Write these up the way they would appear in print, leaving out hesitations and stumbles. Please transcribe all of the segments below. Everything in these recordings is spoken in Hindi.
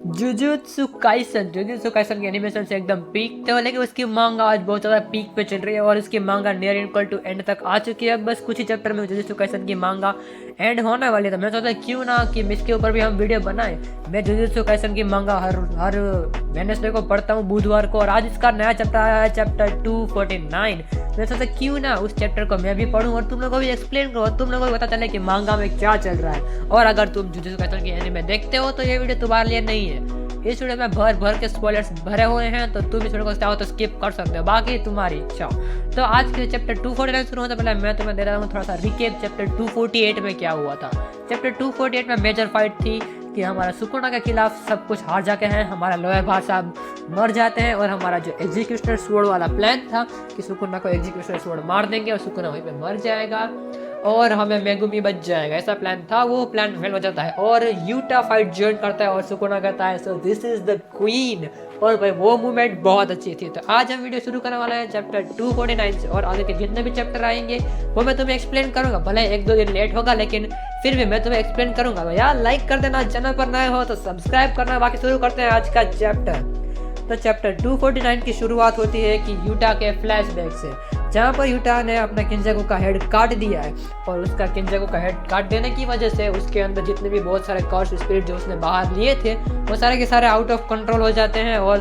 जुजुत्सु काइसन की एनिमेशन से एकदम पीक थे, लेकिन उसकी मांगा आज बहुत ज़्यादा पीक पे चल रही है और उसकी मांगा नियर इक्वल टू एंड तक आ चुकी है। बस कुछ ही चैप्टर में जुजुत्सु काइसन की मांगा एंड होने वाली है। तो मैं सोचा क्यों ना कि इसके ऊपर भी हम वीडियो बनाएं। मैं जुजुत्सु काइसन की मांगा हर वेडनेसडे को पढ़ता हूँ, बुधवार को, और आज इसका नया चैप्टर आया है, चैप्टर 249। मैं सोचा क्यों ना उस चैप्टर को मैं भी पढ़ूँ और तुम लोगों को भी एक्सप्लेन करो, तुम लोगों को पता चले कि मांगा में क्या चल रहा है। और अगर तुम जुजुत्सु काइसन की एनीमे देखते हो तो ये वीडियो तुम्हारे लिए नहीं है। इस वीडियो में भर के स्पॉयलर्स भरे हुए हैं, तो तुम इस वीडियो को चाहो तो स्किप कर सकते हो, बाकी तुम्हारी इच्छा। तो आज के चैप्टर 249 शुरू होने से पहले मैं तुम्हें दे रहा हूँ थोड़ा सा रिकेप चैप्टर 248 में क्या हुआ था। चैप्टर 248 में मेजर फाइट थी कि हमारा सुकुना के खिलाफ सब कुछ हार जाते हैं, हमारा लॉयर भाई साहब मर जाते हैं, और हमारा जो एग्जीक्यूशनर स्वॉर्ड वाला प्लान था कि सुकुना को एग्जीक्यूशनर स्वॉर्ड मार देंगे और सुकुना वहीं पे मर जाएगा और हमें मेगुमी बच जाएगा, ऐसा प्लान था। वो प्लान फेल हो जाता है और यूटा फाइट ज्वाइन करता है और सुकुना कहता है so this is the queen. और भाई वो मूवमेंट बहुत अच्छी थी। तो आज हम वीडियो शुरू करने वाले हैं चैप्टर 249 से, और आगे के जितने भी चैप्टर आएंगे वो मैं तुम्हें एक्सप्लेन करूंगा। भले 1-2 दिन लेट होगा, लेकिन फिर भी मैं तुम्हें एक्सप्लेन करूंगा। यार लाइक कर देना, चैनल पर नए हो तो सब्सक्राइब करना। बाकी शुरू करते हैं आज का चैप्टर। तो चैप्टर 249 की शुरुआत होती है कि यूटा के फ्लैशबैक से, जहाँ पर यूटा ने अपना किंजाकू का हेड काट दिया है, और उसका किंजाकू का हेड काट देने की वजह से उसके अंदर जितने भी बहुत सारे कर्स स्पिरिट जो उसने बाहर लिए थे वो सारे के सारे आउट ऑफ कंट्रोल हो जाते हैं और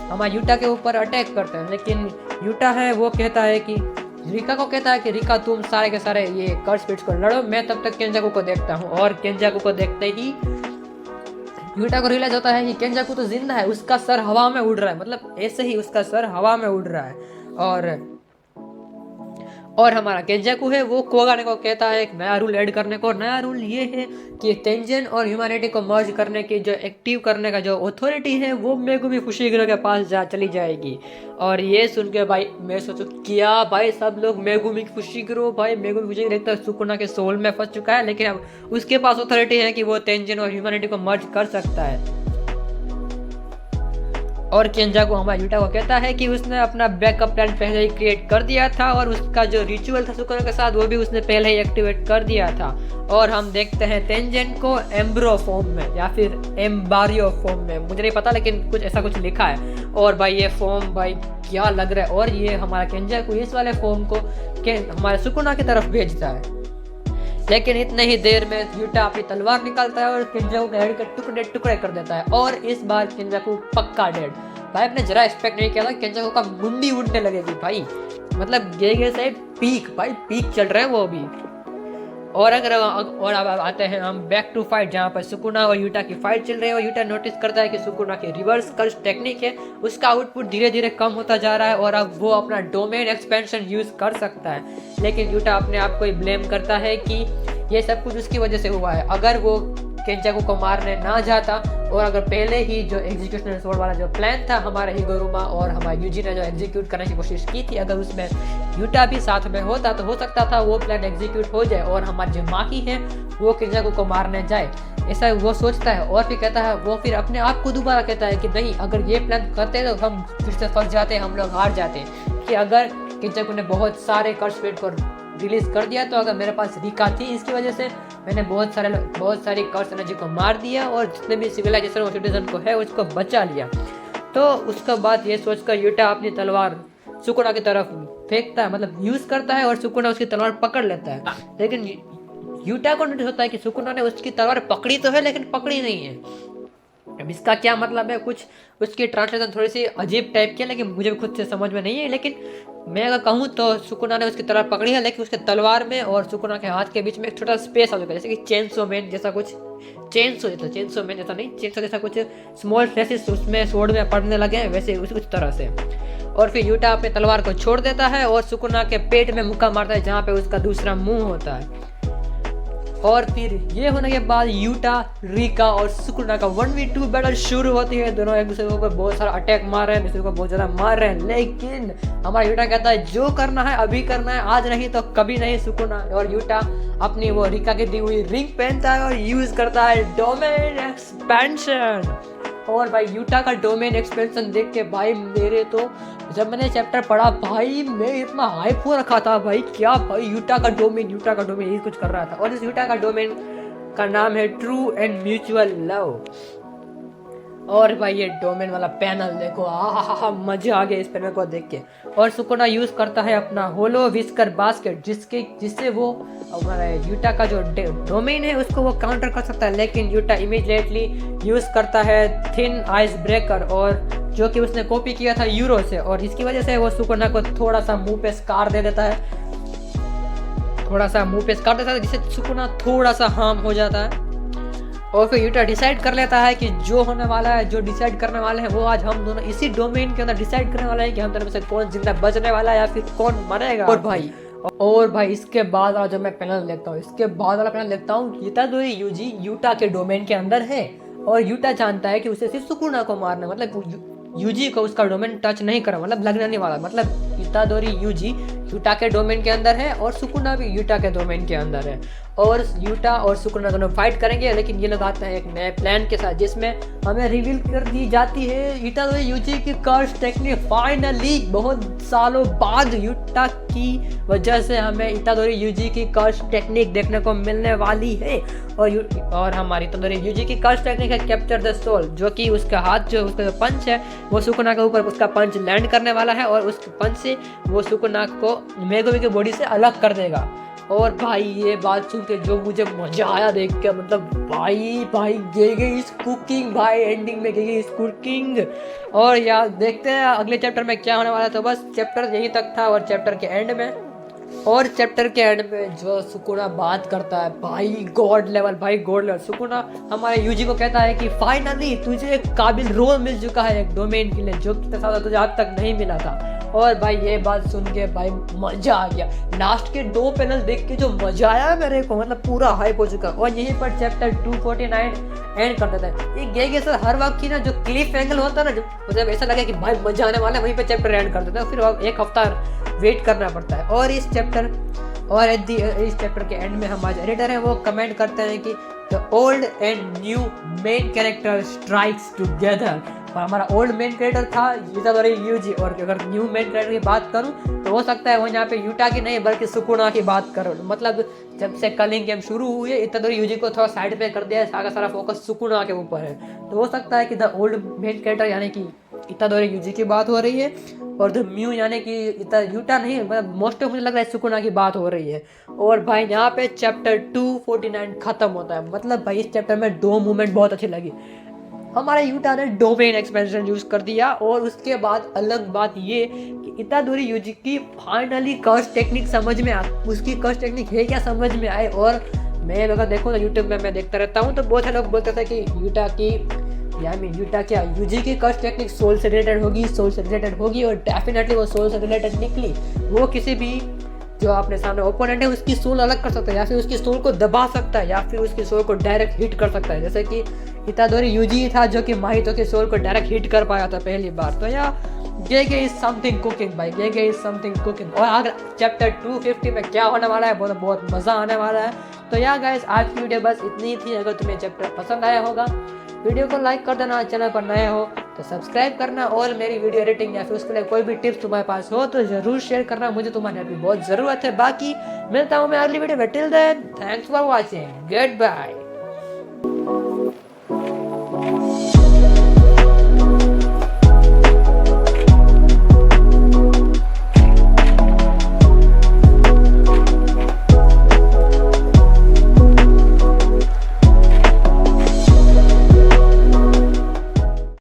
हमारे यूटा के ऊपर अटैक करते हैं। लेकिन यूटा है वो कहता है कि रिका को कहता है कि रिका तुम सारे के सारे ये कर्स स्पिरिट्स को लड़ो, मैं तब तक केंजाकू को देखता हूँ। और केंजाकू को देखते ही यूटा को रियलाइज होता है कि केंजाकू तो जिंदा है, उसका सर हवा में उड़ रहा है, मतलब ऐसे ही उसका सर हवा में उड़ रहा है। और हमारा केंजाकू है वो कोगाने को कहता है एक नया रूल ऐड करने को। नया रूल ये है कि तेंजन और ह्यूमैनिटी को मर्ज करने की जो एक्टिव करने का जो अथॉरिटी है वो मेगुमी फुशिगिरो के पास चली जाएगी। और ये सुन के भाई मैं सोचूं क्या भाई सब लोग मेगुमी फुशिगिरो, भाई मेगुमी फुशिगिरो देखता है सुकुना के सोल में फंस चुका है, लेकिन अब उसके पास अथॉरिटी है कि वो तेंजन और ह्यूमैनिटी को मर्ज कर सकता है। और केंजाकू हमारा यूटा को कहता है कि उसने अपना बैकअप प्लान पहले ही क्रिएट कर दिया था और उसका जो रिचुअल था सुकुना के साथ वो भी उसने पहले ही एक्टिवेट कर दिया था। और हम देखते हैं तेंजन को एम्ब्रो फॉर्म में या फिर एम्बारियो फॉर्म में, मुझे नहीं पता लेकिन कुछ ऐसा कुछ लिखा है। और भाई ये फॉर्म भाई क्या लग रहा है, और ये हमारा केंजाकू इस वाले फॉर्म को हमारे सुकुना की तरफ भेजता है। लेकिन इतने ही देर में यूटा अपनी तलवार निकालता है और केंजाकू के हेड के टुकड़े टुकड़े कर देता है, और इस बार केंजाकू पक्का डेड। भाई आपने जरा एक्सपेक्ट नहीं किया था केंजाकू का मुंडी उड़ने लगेगी भाई, मतलब गे से पीक, भाई पीक चल रहे हैं वो भी। और अब आते हैं हम बैक टू फाइट, जहाँ पर सुकुना और यूटा की फाइट चल रही है। और यूटा नोटिस करता है कि सुकुना की रिवर्स कर्स टेक्निक है, उसका आउटपुट धीरे धीरे कम होता जा रहा है और अब वो अपना डोमेन एक्सपेंशन यूज कर सकता है। लेकिन यूटा अपने आप को ही ब्लेम करता है कि ये सब कुछ उसकी वजह से हुआ है। अगर वो केंजाकू को मारने ना जाता और अगर पहले ही जो एग्जीक्यूशनल स्वॉर्ड वाला जो प्लान था हमारे हिगोरुमा और हमारे यूजी ने जो एग्जीक्यूट करने की कोशिश की थी, अगर उसमें यूटा भी साथ में होता तो हो सकता था वो प्लान एग्जीक्यूट हो जाए और हमारे जो माकी है वो केंजाकू को मारने जाए, ऐसा वो सोचता है। और फिर कहता है, वो फिर अपने आप को दोबारा कहता है कि नहीं, अगर ये प्लान करते तो हम फिर से फंस जाते, हम लोग हार जाते। कि अगर केंजाकू ने बहुत सारे कर्स स्पिरिट को रिलीज कर दिया तो अगर मेरे पास रिका थी, इसकी वजह से मैंने बहुत सारी कर्स एनर्जी को मार दिया और जितने भी सिविलाइजेशन और सिटीजन को है उसको बचा लिया। तो उसके बाद ये सोचकर यूटा अपनी तलवार सुकुना की तरफ फेंकता है, मतलब यूज करता है, और सुकुना उसकी तलवार पकड़ लेता है। लेकिन यूटा को नोटिस होता है कि सुकुना ने उसकी तलवार पकड़ी तो है लेकिन पकड़ी नहीं है। अब इसका क्या मतलब है, कुछ उसकी ट्रांसलेशन थोड़ी सी अजीब टाइप की है, लेकिन मुझे भी खुद से समझ में नहीं है। लेकिन मैं अगर कहूँ तो सुकुना ने उसकी तलवार पकड़ी है, लेकिन उसके तलवार में और सुकुना के हाथ के बीच में एक छोटा स्पेस आ चुका है, जैसे कि चेनसो मैन जैसा कुछ, चेनसो मैन जैसा नहीं, चेनसो जैसा कुछ स्मॉल फ्लैशेस उसमें स्वॉर्ड में पड़ने लगे हैं, वैसे उस तरह से। और फिर यूटा अपने तलवार को छोड़ देता है और सुकुना के पेट में मुक्का मारता है जहाँ पे उसका दूसरा मुंह होता है। और फिर ये होने के बाद यूटा, रिका और सुकुना का 1v2 बैटल शुरू होती है। दोनों एक दूसरे के ऊपर बहुत सारा अटैक मार रहे हैं, दूसरे को बहुत ज़्यादा मार रहे हैं। लेकिन हमारा यूटा कहता है जो करना है अभी करना है, आज नहीं तो कभी नहीं सुकुना। और यूटा अपनी वो रिका की दी हुई रिंग पहनता है और यूज करता है डोमेन एक्सपेंशन। और भाई यूटा का डोमेन एक्सपेंशन देख के भाई मेरे तो जब मैंने चैप्टर पढ़ा भाई मैं इतना हाइप हो रखा था भाई, क्या भाई यूटा का डोमेन यही कुछ कर रहा था। और इस यूटा का डोमेन का नाम है ट्रू एंड म्यूचुअल लव। और भाई ये डोमेन वाला पैनल देखो, आहा मजा आ गया इस पैनल को देख के। और सुकुना यूज करता है अपना होलो विस्कर बास्केट, जिससे वो हमारा यूटा का जो डोमेन है उसको वो काउंटर कर सकता है, लेकिन यूटा इमीडिएटली यूज करता है थिन आइस ब्रेकर, और जो कि उसने कॉपी किया था यूरो से, और इसकी वजह से वो सुकुना को थोड़ा सा मुंह पे स्कार दे देता है, जिससे सुकुना थोड़ा सा हार्म हो जाता है। और फिर यूटा डिसाइड कर लेता है कि जो होने वाला है, जो डिसाइड करने वाले हैं वो आज हम दोनों इसी डोमेन के अंदर डिसाइड करने वाले हैं कि हम दोनों में से कौन जिंदा बचने वाला है या फिर कौन मरेगा। और भाई इसके बाद वाला जो मैं पैनल देखता हूँ, इतादोरी यूजी यूटा के डोमेन के अंदर है, और यूटा जानता है कि उसे सिर्फ सुकुना को मारना, मतलब यूजी को उसका डोमेन टच नहीं करा, मतलब लगने नहीं वाला। मतलब इतादोरी यूजी यूटा के डोमेन के अंदर है और सुकुना भी यूटा के डोमेन के अंदर है, और यूटा और सुकुना दोनों फाइट करेंगे। लेकिन ये लोग आते हैं एक नए प्लान के साथ, जिसमें हमें रिवील कर दी जाती है इतादोरी यूजी की कर्स टेक्निक। फाइनली बहुत सालों बाद यूटा की वजह से हमें इतादोरी यूजी की कर्स टेक्निक देखने को मिलने वाली है, और हमारी इतादोरी यूजी की कर्स टेक्निक है कैप्चर द सोल, जो कि उसका हाथ उसका जो पंच है वो सुकुना के ऊपर उसका पंच लैंड करने वाला है, और उस पंच से वो सुकुना को मेगुमी की बॉडी से अलग कर देगा। और भाई ये बात सुन के जो मुझे मजा आया देख के, मतलब भाई गेगे इज कुकिंग, भाई एंडिंग में गेगे इज कुकिंग। और यार देखते हैं अगले चैप्टर में क्या होने वाला है। तो बस चैप्टर यहीं तक था, और चैप्टर के एंड में जो सुकुना बात करता है, भाई गॉड लेवल सुकुना हमारे यूजी को कहता है कि फाइनली तुझे एक काबिल रोल मिल चुका है एक डोमेन के लिए, जो कि तुझे आज तक नहीं मिला था। और भाई ये बात सुन के भाई मजा आ गया। लास्ट के 2 पैनल देख के जो मजा आया मेरे को, मतलब पूरा हाइप हो चुका। और यहीं पर चैप्टर 249 एंड कर देता है। ये गेगे सर हर वक्त की ना जो क्लिफ एंगल होता है ना, मतलब ऐसा लगे कि भाई मजा आने वाला है, वहीं पे चैप्टर एंड कर देता है, फिर एक हफ्ता वेट करना पड़ता है। और इस चैप्टर के एंड में हमारे एडिटर है वो कमेंट करते हैं कि the old and new main character strikes together. और हमारा ओल्ड मेन कैरेक्टर था इतादोरी यूजी, और अगर न्यू मेन कैरेक्टर की बात करूं तो हो सकता है वो यहाँ पे यूटा की नहीं बल्कि सुकुना की बात करो। मतलब जब से कलिंग गेम शुरू हुई है, इतादोरी यूजी को थोड़ा साइड पे कर दिया है, सारा फोकस सुकुना के ऊपर है। तो हो सकता है कि द ओल्ड मेन कैरेक्टर यानी कि इतादोरी यूजी की बात हो रही है, और द म्यू यानी कि यूटा नहीं, मतलब मोस्ट ऑफ मुझे लग रहा है सुकुना की बात हो रही है। और भाई यहाँ पे चैप्टर 249 खत्म होता है। मतलब भाई इस चैप्टर में 2 मूवमेंट बहुत अच्छी लगी। हमारे यूटा ने डोमेन एक्सपेंशन यूज कर दिया, और उसके बाद अलग बात ये कि इतादोरी यूजी की फाइनली कर्स टेक्निक समझ में उसकी कर्स टेक्निक है क्या समझ में आए। और मैं अगर देखूँ तो यूट्यूब में मैं देखता रहता हूँ, तो बहुत सारे लोग बोलते थे कि यूटा क्या यूजी की कर्स टेक्निक सोल से रिलेटेड होगी, और डेफिनेटली वो सोल से रिलेटेड निकली। वो किसी भी जो आपने सामने ओपोनेंट है उसकी सोल अलग कर सकता है, या फिर उसकी सोल को दबा सकता है, या फिर उसकी सोल को डायरेक्ट हिट कर सकता है, जैसे कि इतादोरी यूजी था जो कि माहितो की सोल को डायरेक्ट हिट कर पाया था पहली बार। तो या गेगे इज समथिंग कुकिंग भाई, गेगे इज समथिंग कुकिंग। और अगर चैप्टर 250 में क्या होने वाला है, बहुत मज़ा आने वाला है। तो या गाइस आज की वीडियो बस इतनी ही थी। अगर तुम्हें चैप्टर पसंद आया होगा वीडियो को लाइक कर देना, चैनल पर नए हो तो सब्सक्राइब करना, और मेरी वीडियो एडिटिंग या फिर उसके लिए कोई भी टिप्स तुम्हारे पास हो तो ज़रूर शेयर करना, मुझे तुम्हारी अभी बहुत ज़रूरत है। बाकी मिलता हूँ मैं अगली वीडियो में। Till then thanks for watching, good bye.